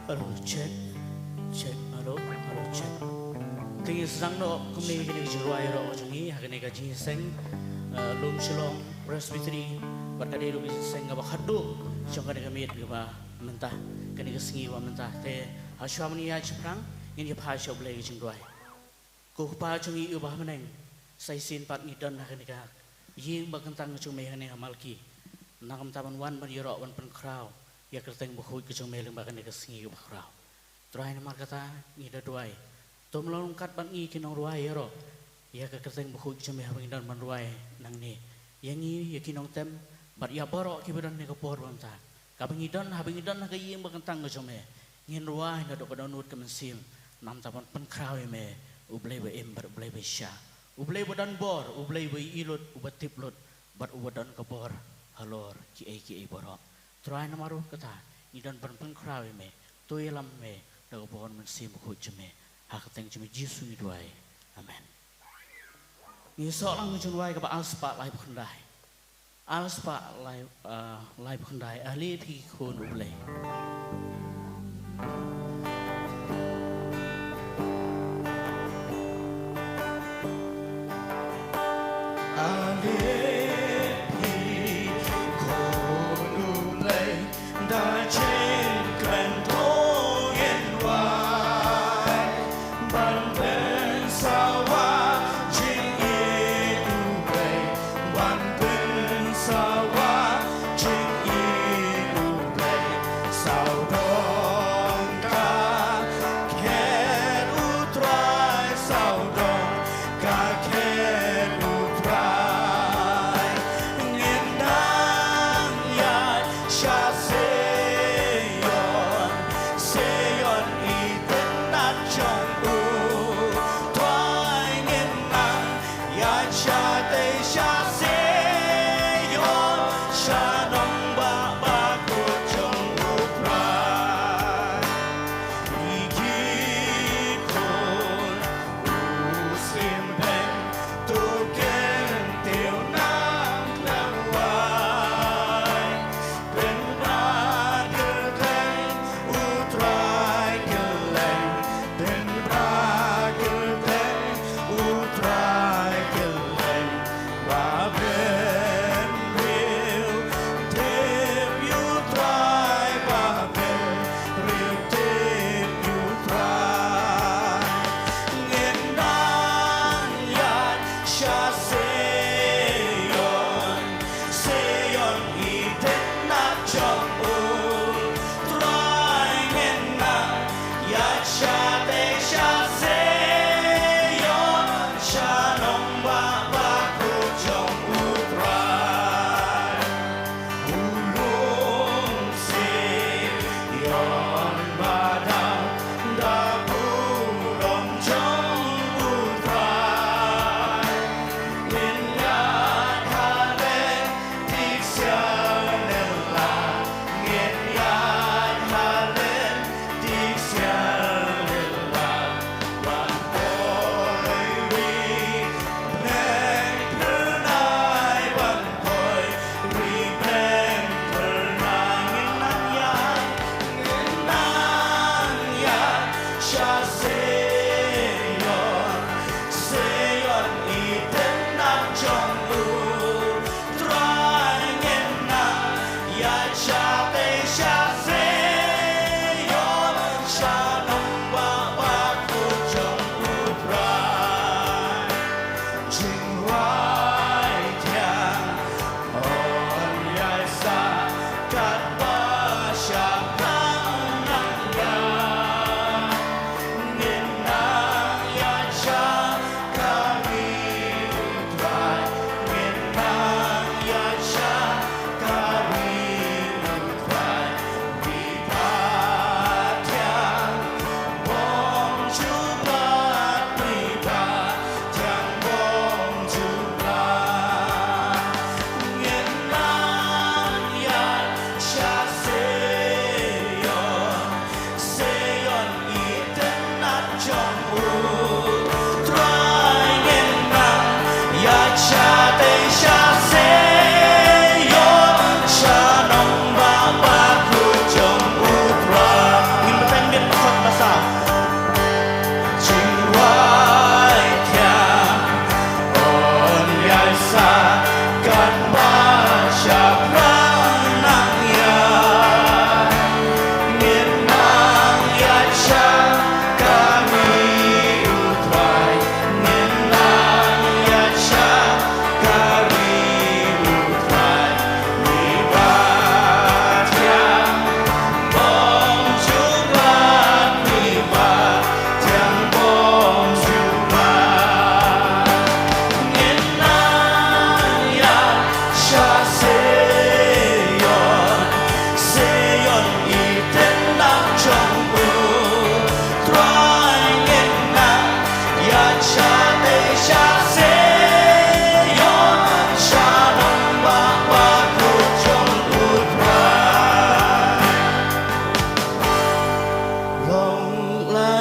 Halo cek, halo cek. Tinggi sedang no, kami kini jingrwai ro jengi, kini ka Jingiaseng, Lum Shyllong Presbytery, berkali Lum Shyllong kaba hadu, jong kini kami kaba mentah, kini ka sengi wa mentah. Te aswa mani ya ceprang, ini apa U Blei jingrwai. Ku pa jengi ubah meneng, saya sin pat ngidan kini ka, ying bagentang cumi kini ka Malki, nakam taman wan berjero wan penkrau. Ya kerteng bukuy kecung meleng bahkan dia kesengi ke bakrau. Terakhir nama kata ngida duai. Tom melongkat ban i kinong ruai ro. Ya kerteng bukuy kecung meleng dan ban ruai nang ni. Yang ni ya kinong tem. Bat ya borok kibaran ni kapor banta. Kabingidan nak kayeng bahkan tang kecung me. Ngin ruai na dok donut kemensim. Nam tapan penkrau me. U Blei be em bar U Blei be sya. U Blei badan bor. U Blei be ilut ubat tiplut. Bat ubadan kapor halor ki borok. Terakhir nama ruh kata, idan berpengkrau me, toilam me, dagu pohon mensim kuj me, hak teng cumi Yesus iduai, amen. Ni seorang jingrwai kaba alspa lai bekendai, alspa lai bekendai, ahli pi kun U Blei.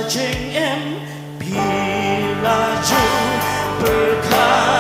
jing em bila ju berkat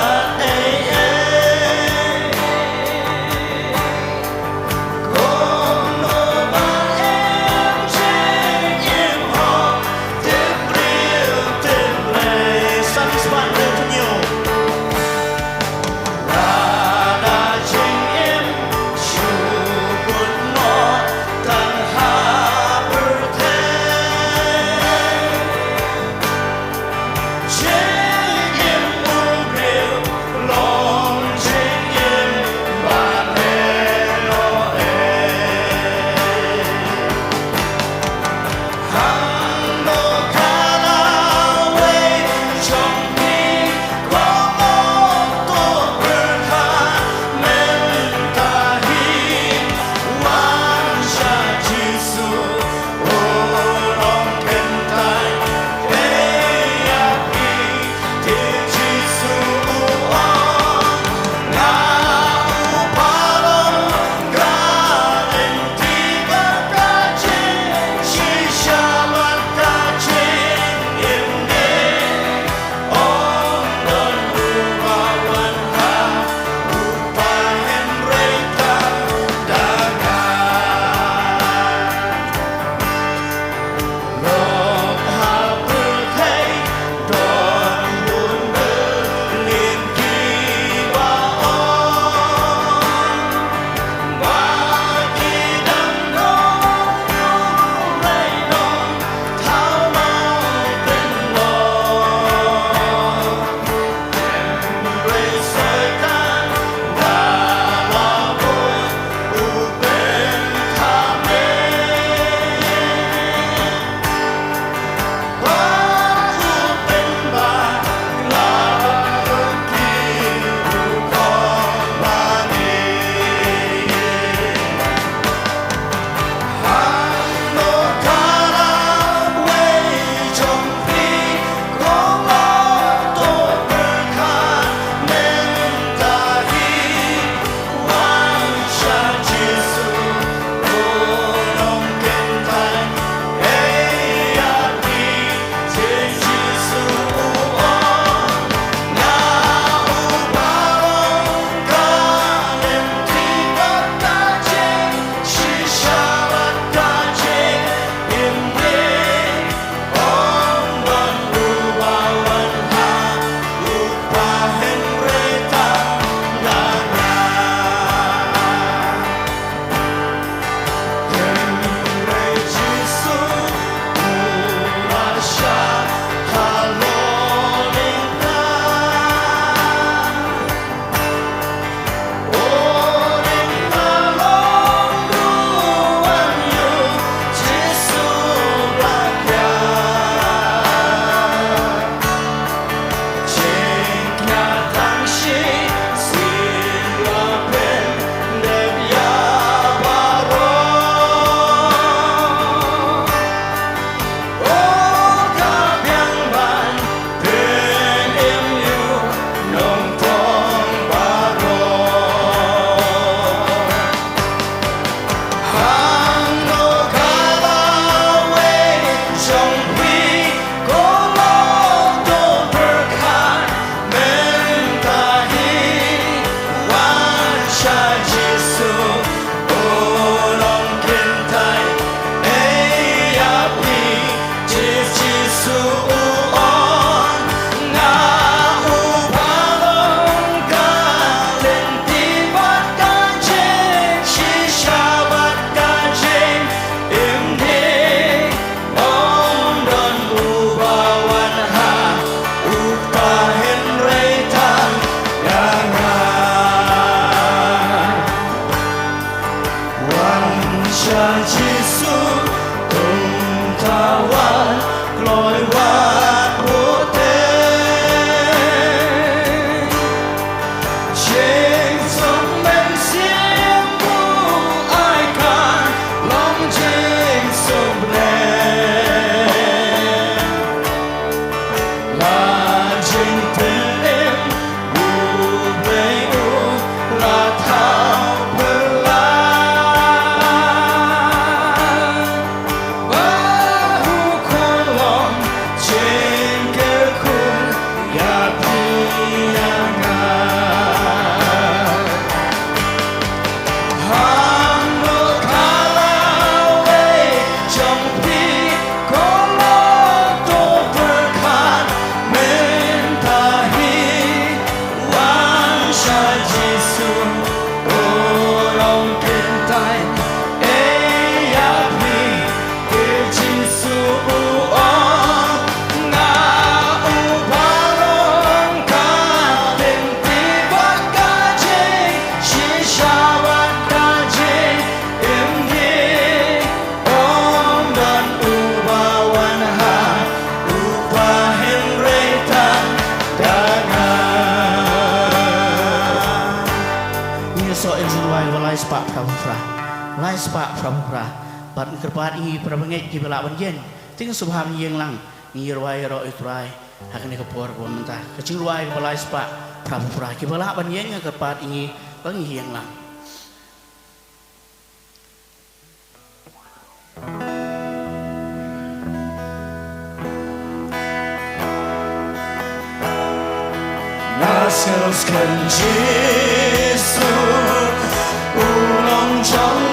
sepak pramupra lai sepak pramupra bat kerpat i prabangit ki bala banjen ting subham yeng lang jingrwai ro itrai hakne kapor ko mentah ke jingrwai bala sepak pramupra ki bala banjen kerpat i bang yeng lang Nasılsın Yesu ulong jong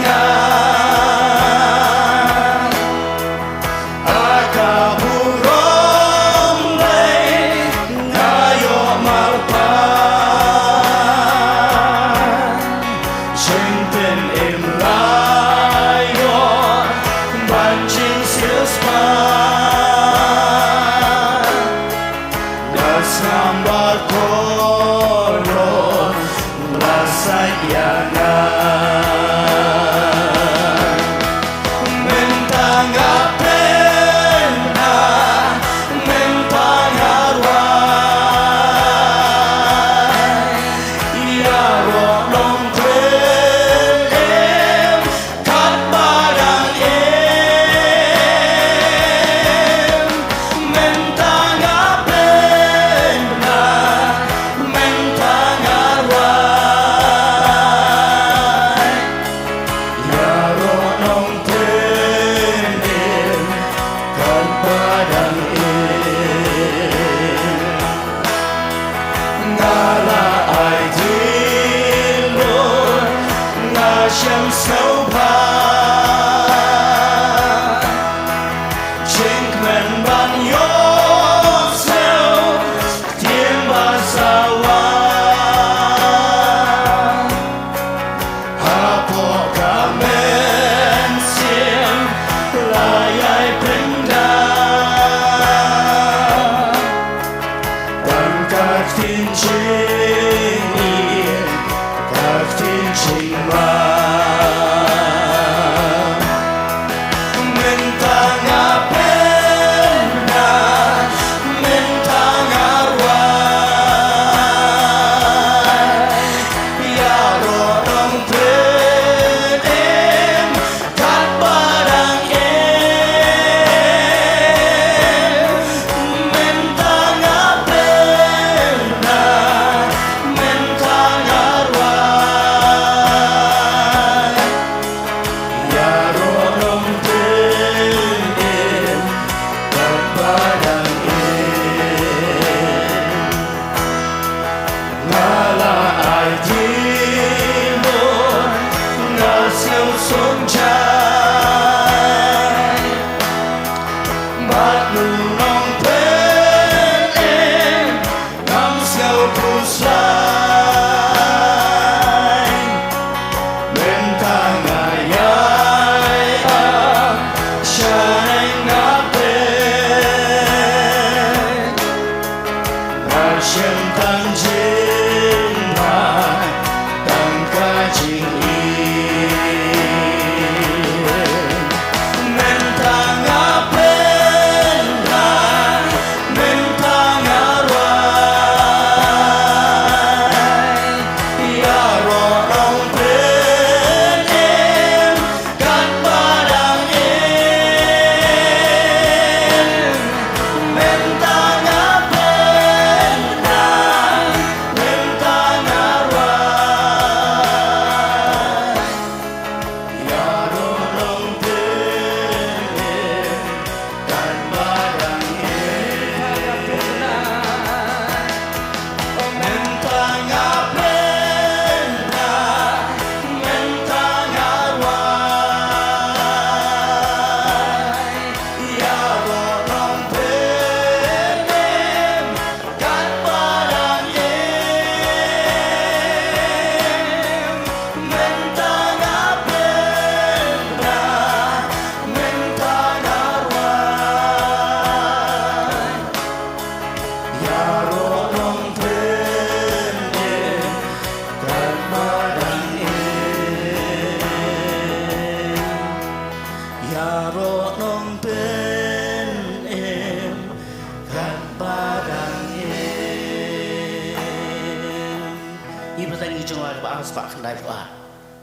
Ni pertanyaan jong wa ba sepak kendai ba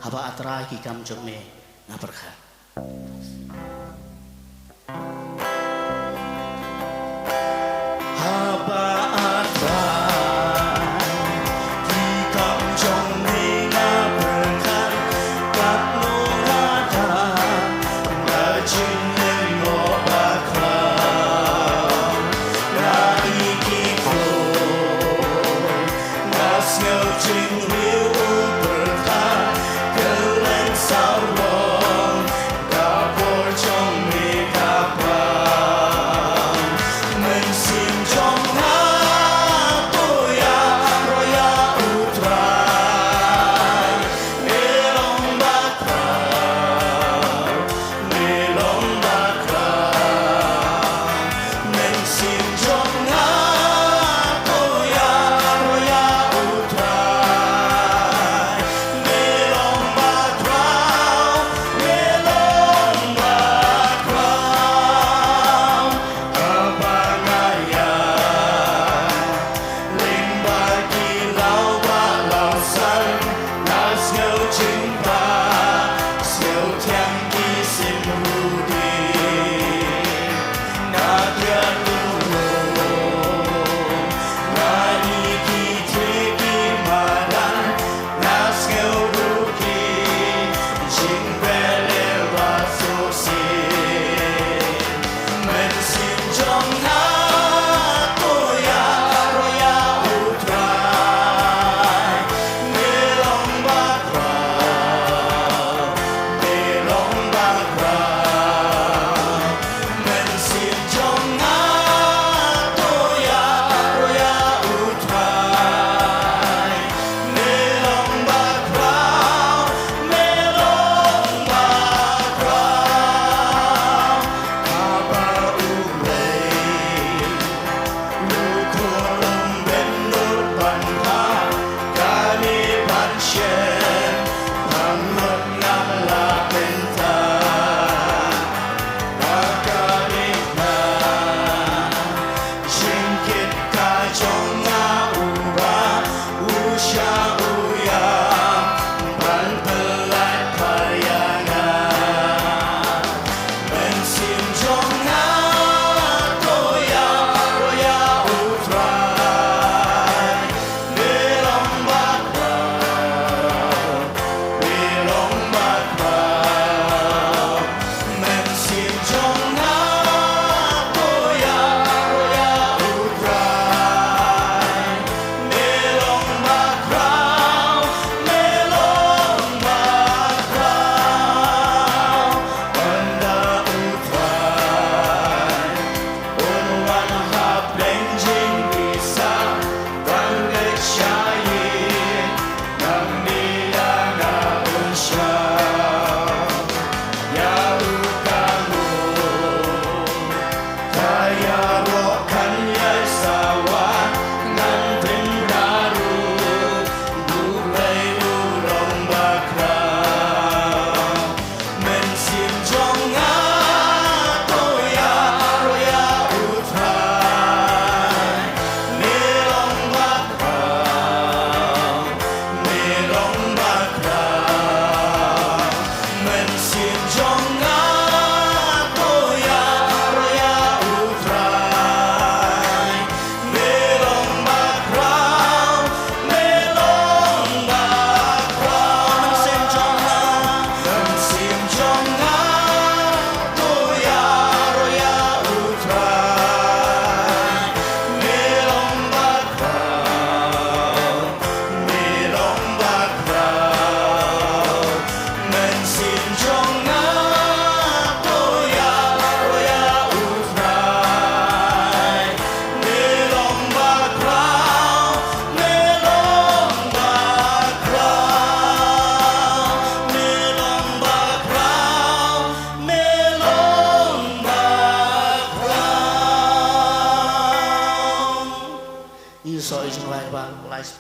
haba atrai ki kam jong me ngaperkha haba atrai ki kam jong me ngaperkha kat no ngata na jin mo bakra na iki ko na sngap jingrwai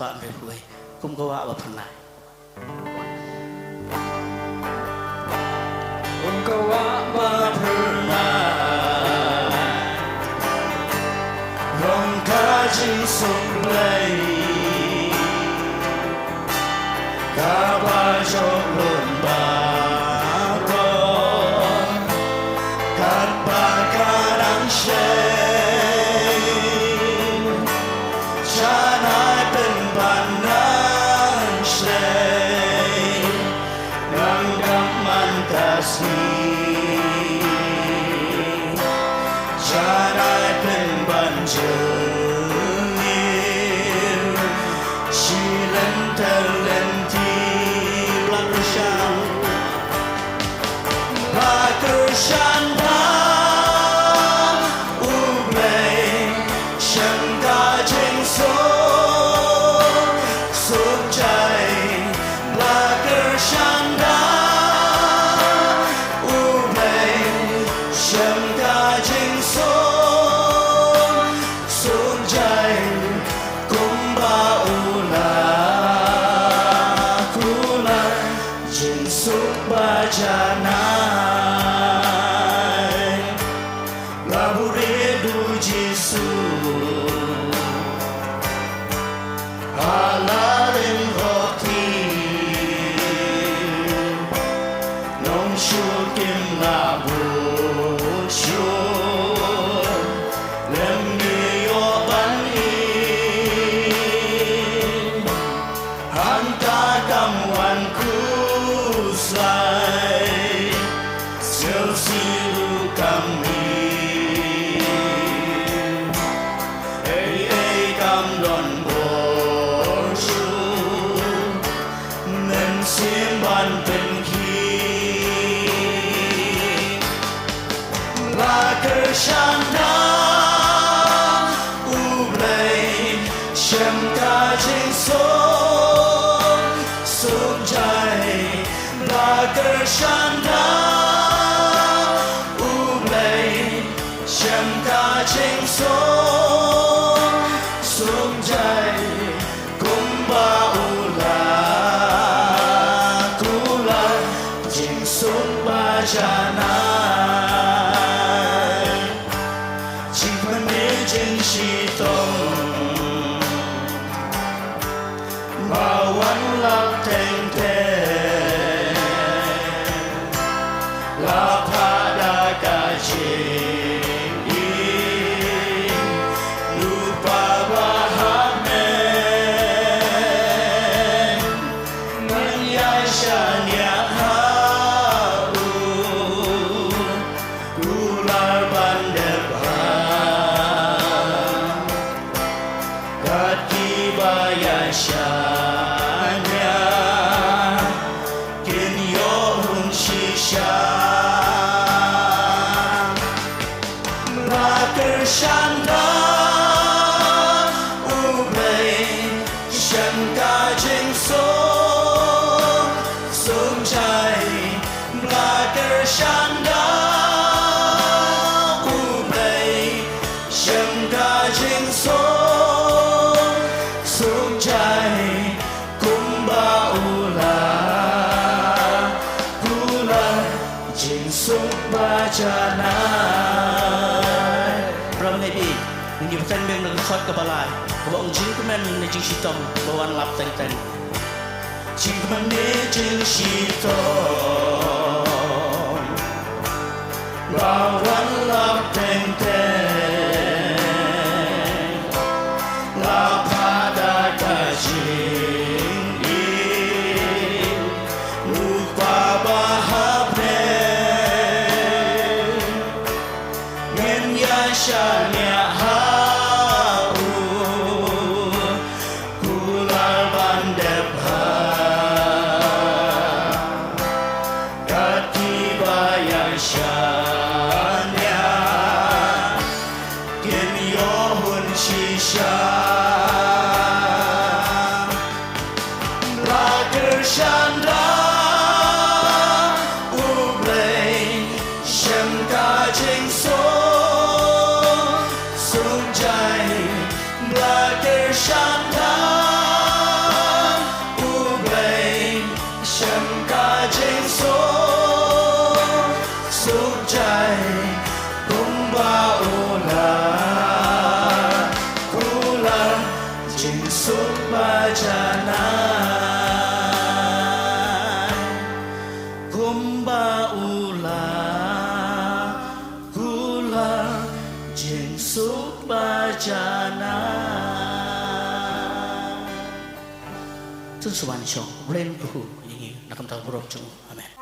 Pak Rebuai, kum kawa apa pernah? Kum kawa apa pernah? Rong kaji suplai, kaba jong เชจะนายเป็นบ้านนั้นเชนังดำมันตาสีจะนายเป็นบ้านเจอชีเลนเทเลนทีบลักชาบลักชันดาอูเบลฉันกาเจงโซสุขใจบลักชันดาอูเบลฉันกาเจงโซสุขใจกุมบาอูลาคูลาจินสุขบาจานา Shanda U Blei Shem Ka Jing Song Sung Jai Blacker Shanda U Blei Shem Ka Jing Song Sung Jai Kumba Ula Kula Jing Sung Ba Jana Shanda U Blei Shem Ka Jing Song Sung Jai Blacker Shanda U Blei Shem Ka Jing Song Sung Jai Kumba Ula Kula Jing Sung Ba Jana Những điều thân bên được khói cả bà lại của bọn chính của mình là chính sĩ tâm và hoàn lập tên tên chính của mình là chính sĩ tâm và hoàn lập tên tên là phá đá cả chính ý nụ qua bà hấp nê nguyên ya xa nhà jing suk bajana Chân suan chong ren kyrkhu ini nakam tahu buruk chung amen.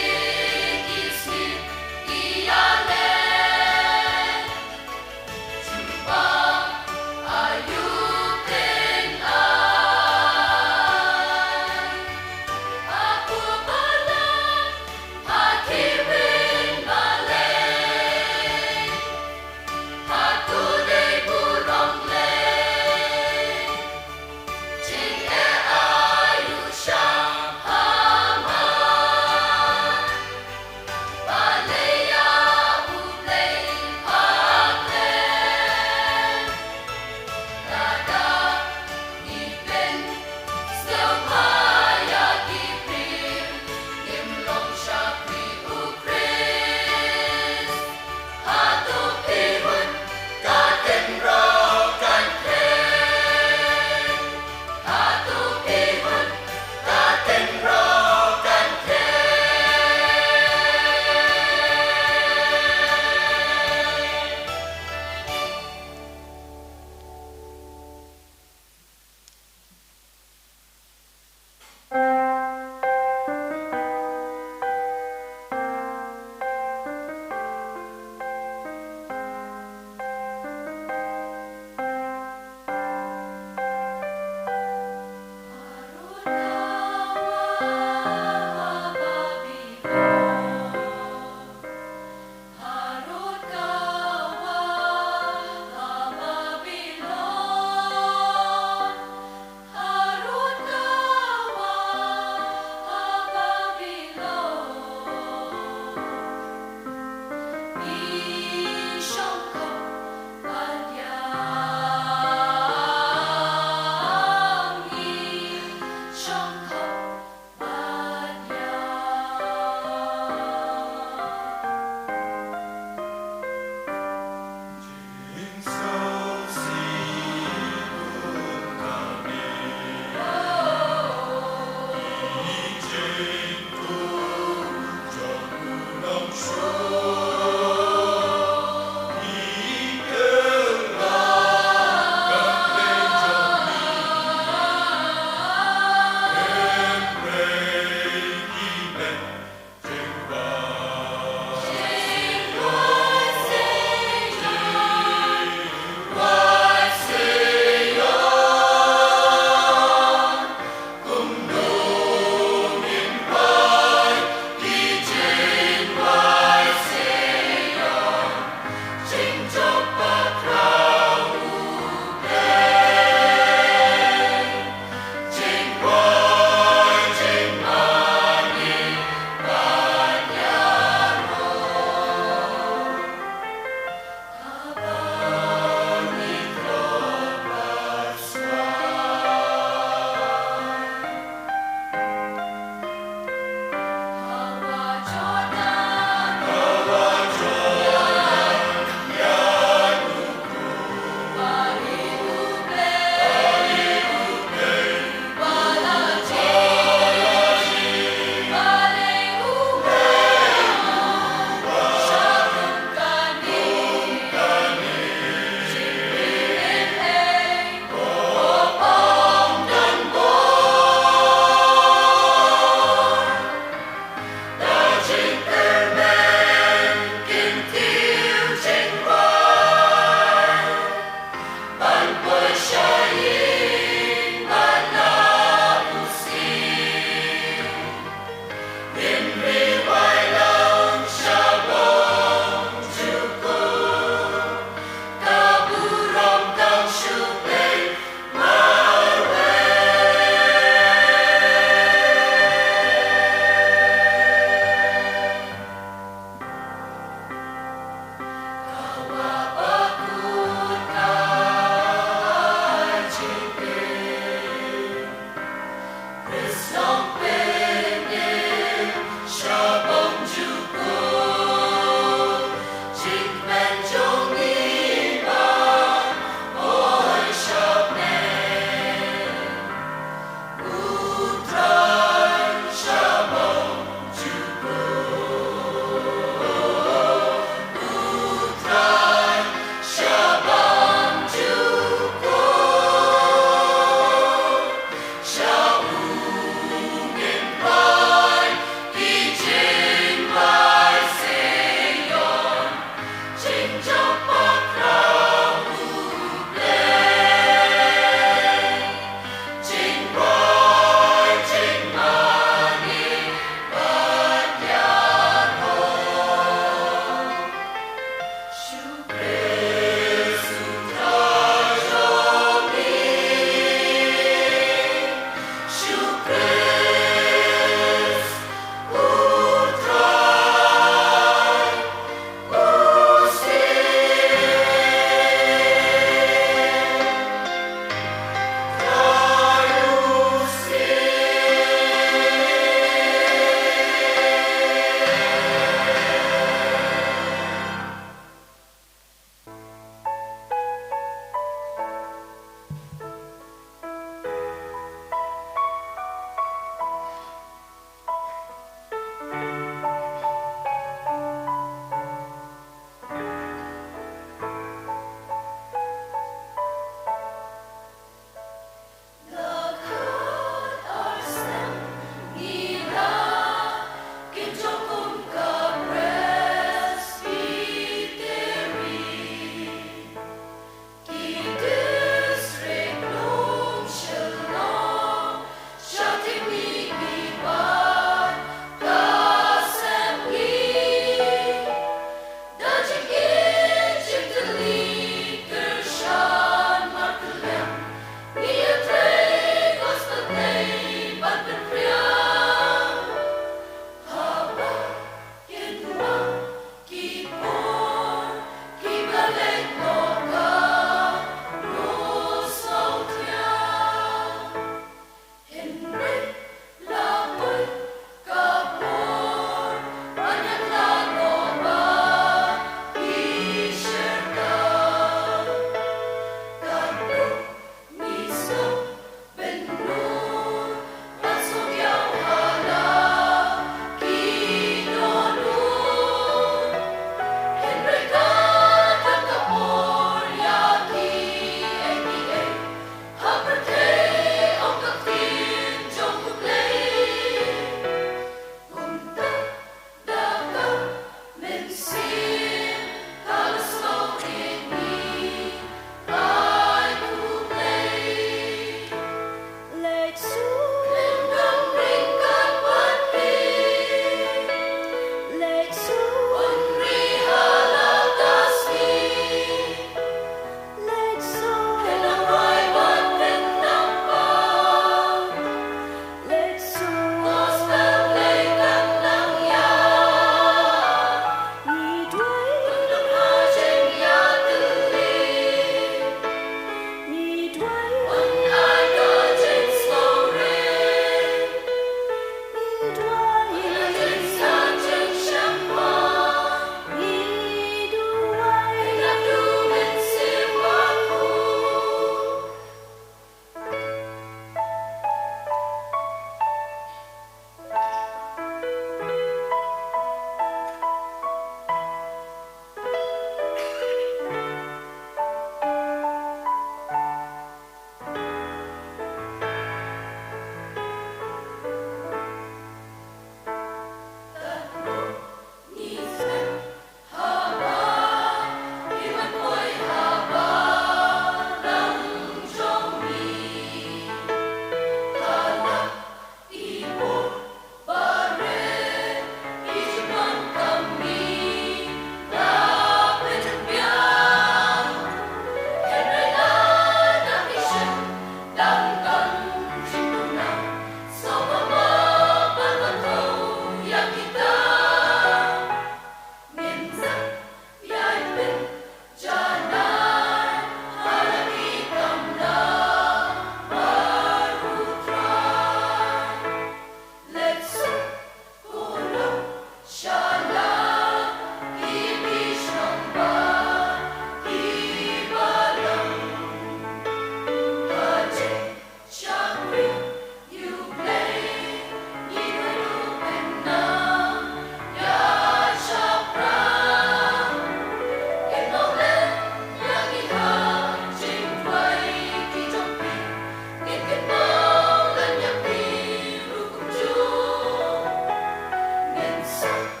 sa